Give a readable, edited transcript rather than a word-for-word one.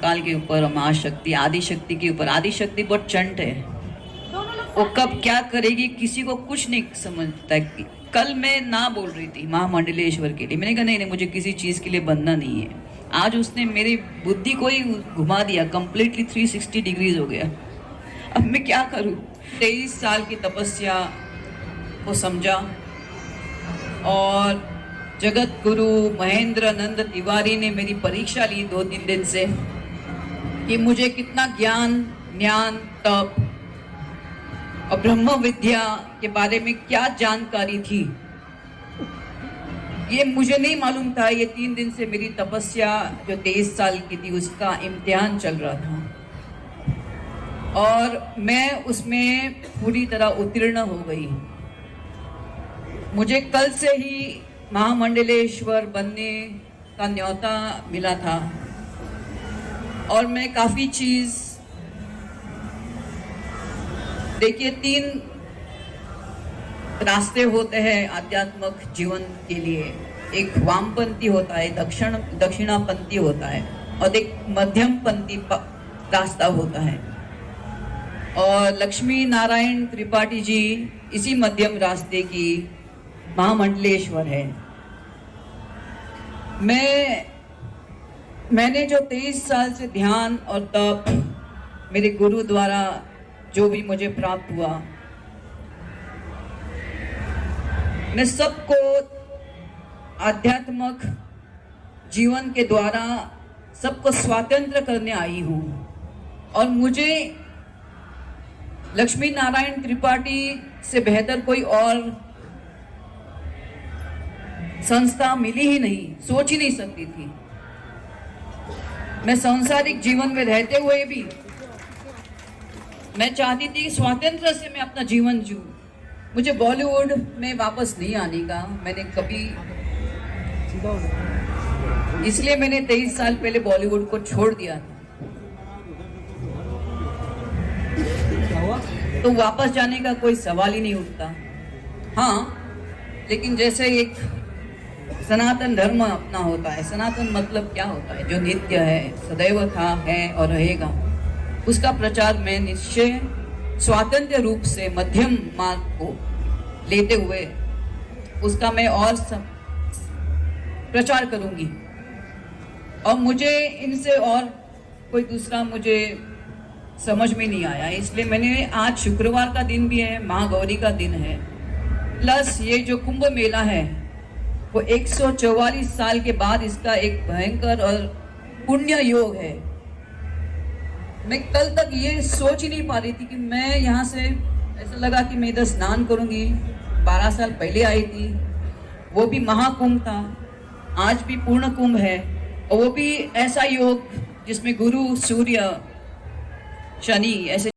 महाकाल के ऊपर और महाशक्ति आदि शक्ति के ऊपर। आदि शक्ति बहुत चंट है, वो कब क्या करेगी किसी को कुछ नहीं समझता। कल मैं ना बोल रही थी महामंडलेश्वर के लिए, मैंने कहा नहीं नहीं मुझे किसी चीज़ के लिए बनना नहीं है। आज उसने मेरी बुद्धि को ही घुमा दिया, कंप्लीटली 360 डिग्रीज हो गया। अब मैं क्या करूं? 23 साल की तपस्या को समझा और जगत गुरु महेंद्र नंद तिवारी ने मेरी परीक्षा ली 2-3 दिन से कि मुझे कितना ज्ञान ज्ञान तप और ब्रह्म विद्या के बारे में क्या जानकारी थी, ये मुझे नहीं मालूम था। ये 3 दिन से मेरी तपस्या जो 23 साल की थी उसका इम्तिहान चल रहा था और मैं उसमें पूरी तरह उत्तीर्ण हो गई। मुझे कल से ही महामंडलेश्वर बनने का न्योता मिला था और मैं काफ़ी चीज़ देखिए 3 रास्ते होते हैं आध्यात्मिक जीवन के लिए। एक वामपंथी होता है, दक्षिणापंथी होता है और एक मध्यमपंथी रास्ता होता है। और लक्ष्मी नारायण त्रिपाठी जी इसी मध्यम रास्ते की महामंडलेश्वर है। मैंने जो 23 साल से ध्यान और तप मेरे गुरु द्वारा जो भी मुझे प्राप्त हुआ, मैं सबको आध्यात्मिक जीवन के द्वारा सबको स्वतंत्र करने आई हूँ। और मुझे लक्ष्मी नारायण त्रिपाठी से बेहतर कोई और संस्था मिली ही नहीं, सोच ही नहीं सकती थी। मैं सांसारिक जीवन में रहते हुए भी मैं चाहती थी स्वतंत्र से मैं अपना जीवन जीऊं। मुझे बॉलीवुड में वापस नहीं आने का मैंने कभी, इसलिए मैंने 23 साल पहले बॉलीवुड को छोड़ दिया था। तो वापस जाने का कोई सवाल ही नहीं उठता। हाँ, लेकिन जैसे एक सनातन धर्म अपना होता है, सनातन मतलब क्या होता है? जो नित्य है, सदैव था, है और रहेगा, उसका प्रचार मैं निश्चय स्वतंत्र रूप से मध्यम मार्ग को लेते हुए उसका मैं और प्रचार करूंगी। और मुझे इनसे और कोई दूसरा मुझे समझ में नहीं आया, इसलिए मैंने आज शुक्रवार का दिन भी है, महागौरी का दिन है, प्लस ये जो कुंभ मेला है वो 144 साल के बाद इसका एक भयंकर और पुण्य योग है। मैं कल तक ये सोच ही नहीं पा रही थी कि मैं यहाँ से, ऐसा लगा कि मैं इधर स्नान करूँगी। 12 साल पहले आई थी, वो भी महाकुंभ था, आज भी पूर्ण कुंभ है और वो भी ऐसा योग जिसमें गुरु सूर्य शनि ऐसे